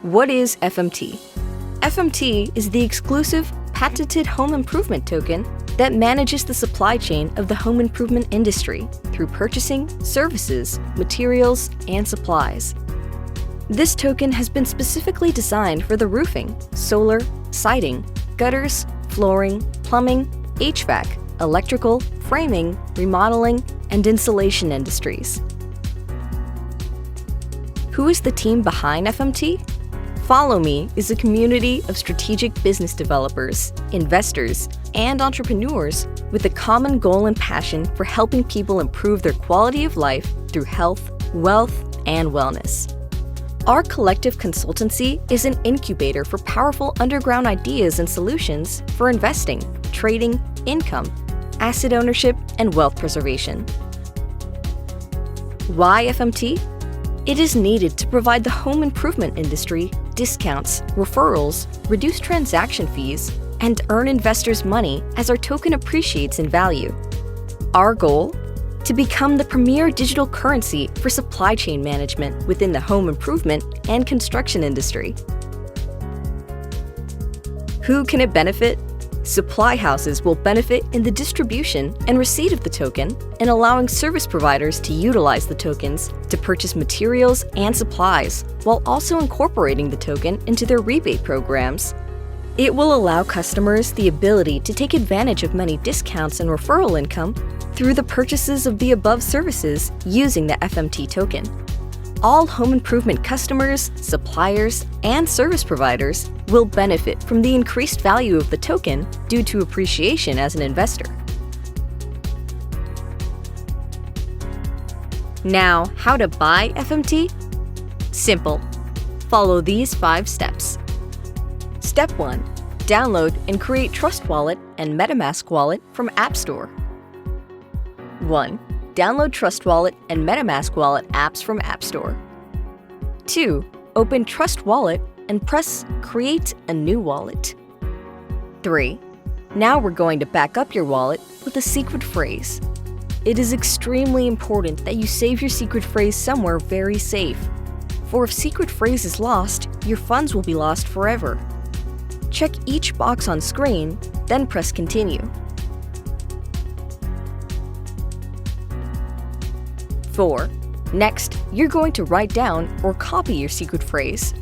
What is FMT? FMT is the exclusive, patented home improvement token that manages the supply chain of the home improvement industry through purchasing, services, materials, and supplies. This token has been specifically designed for the roofing, solar, siding, gutters, flooring, plumbing, HVAC, electrical, framing, remodeling, and insulation industries. Who is the team behind FMT? FollowMe is a community of strategic business developers, investors, and entrepreneurs with a common goal and passion for helping people improve their quality of life through health, wealth, and wellness. Our collective consultancy is an incubator for powerful underground ideas and solutions for investing, trading, income, asset ownership, and wealth preservation. Why FMT? It is needed to provide the home improvement industry discounts, referrals, reduce transaction fees, and earn investors money as our token appreciates in value. Our goal? To become the premier digital currency for supply chain management within the home improvement and construction industry. Who can it benefit? Supply houses will benefit in the distribution and receipt of the token and allowing service providers to utilize the tokens to purchase materials and supplies while also incorporating the token into their rebate programs. It will allow customers the ability to take advantage of many discounts and referral income through the purchases of the above services using the FMT token. All home improvement customers, suppliers, and service providers will benefit from the increased value of the token due to appreciation as an investor. Now, how to buy FMT? Simple. Follow these 5 steps. Step 1. Download and create Trust Wallet and MetaMask Wallet from App Store. 1. Download Trust Wallet and MetaMask Wallet apps from App Store. 2. Open Trust Wallet and press Create a new wallet. 3. Now we're going to back up your wallet with a secret phrase. It is extremely important that you save your secret phrase somewhere very safe, for if secret phrase is lost, your funds will be lost forever. Check each box on screen, then press Continue. 4. Next, you're going to write down or copy your secret phrase.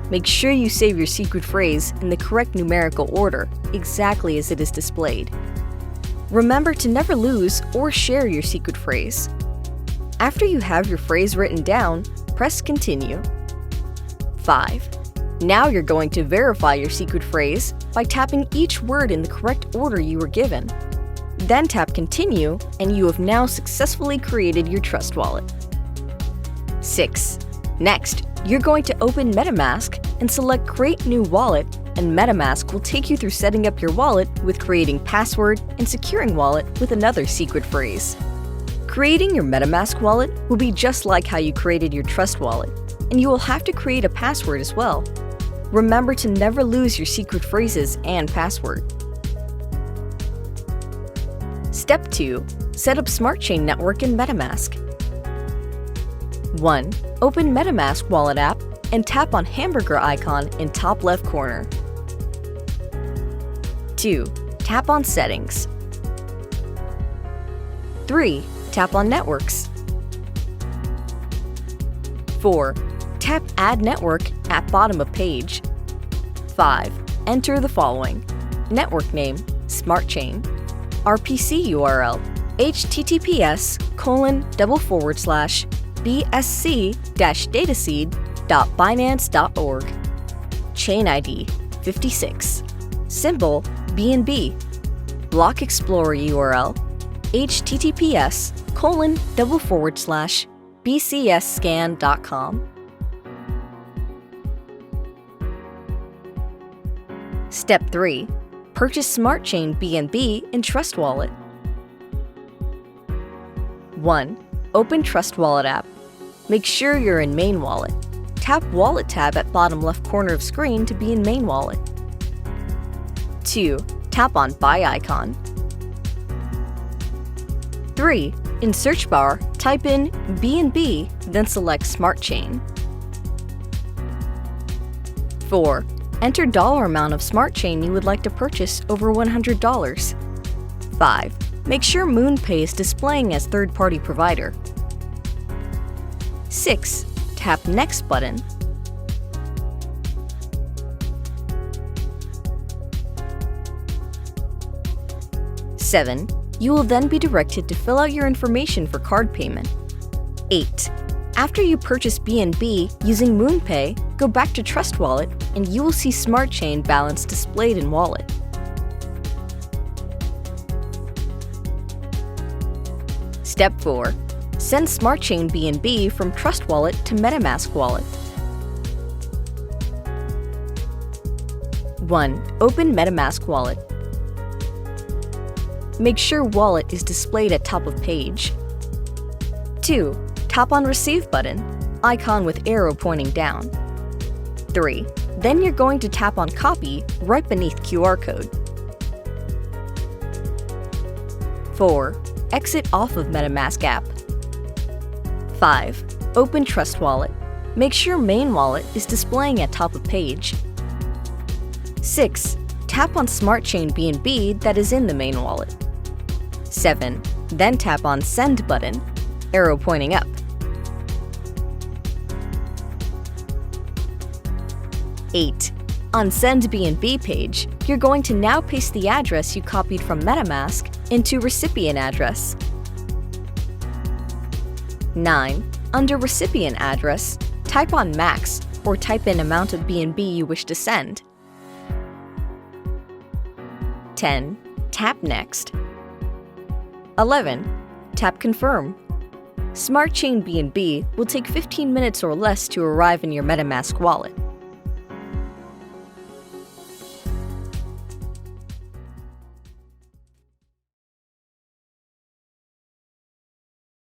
Make sure you save your secret phrase in the correct numerical order, exactly as it is displayed. Remember to never lose or share your secret phrase. After you have your phrase written down, press Continue. 5. Now you're going to verify your secret phrase by tapping each word in the correct order you were given. Then tap Continue, and you have now successfully created your Trust Wallet. 6. Next, you're going to open MetaMask and select Create New Wallet, and MetaMask will take you through setting up your wallet with creating password and securing wallet with another secret phrase. Creating your MetaMask wallet will be just like how you created your Trust Wallet, and you will have to create a password as well. Remember to never lose your secret phrases and password. Step 2. Set up Smart Chain Network in MetaMask. 1. Open MetaMask Wallet app and tap on hamburger icon in top left corner. 2. Tap on Settings. 3. Tap on Networks. 4. Tap Add Network at bottom of page. 5. Enter the following: network name, Smart Chain, RPC URL, https://bsc-dataseed.binance.org, chain ID 56, symbol BNB, block explorer URL, https://bcsscan.com. Step 3. Purchase Smart Chain BNB in Trust Wallet. 1. Open Trust Wallet app. Make sure you're in Main Wallet. Tap Wallet tab at bottom left corner of screen to be in Main Wallet. 2. Tap on Buy icon. 3. In search bar, type in BNB, then select Smart Chain. 4. Enter dollar amount of smart chain you would like to purchase over $100. 5. Make sure MoonPay is displaying as third-party provider. 6. Tap Next button. 7. You will then be directed to fill out your information for card payment. 8. After you purchase BNB using MoonPay, go back to Trust Wallet and you will see Smart Chain balance displayed in Wallet. Step 4. Send Smart Chain BNB from Trust Wallet to MetaMask Wallet. 1. Open MetaMask Wallet. Make sure Wallet is displayed at top of page. 2. Tap on Receive button, icon with arrow pointing down. 3. Then you're going to tap on Copy right beneath QR code. 4. Exit off of MetaMask app. 5. Open Trust Wallet. Make sure Main Wallet is displaying at top of page. 6. Tap on Smart Chain BNB that is in the Main Wallet. 7. Then tap on Send button, arrow pointing up. 8. On Send BNB page, you're going to now paste the address you copied from MetaMask into recipient address. 9. Under recipient address, type on max or type in amount of BNB you wish to send. 10. Tap Next. 11. Tap Confirm. Smart Chain BNB will take 15 minutes or less to arrive in your MetaMask wallet.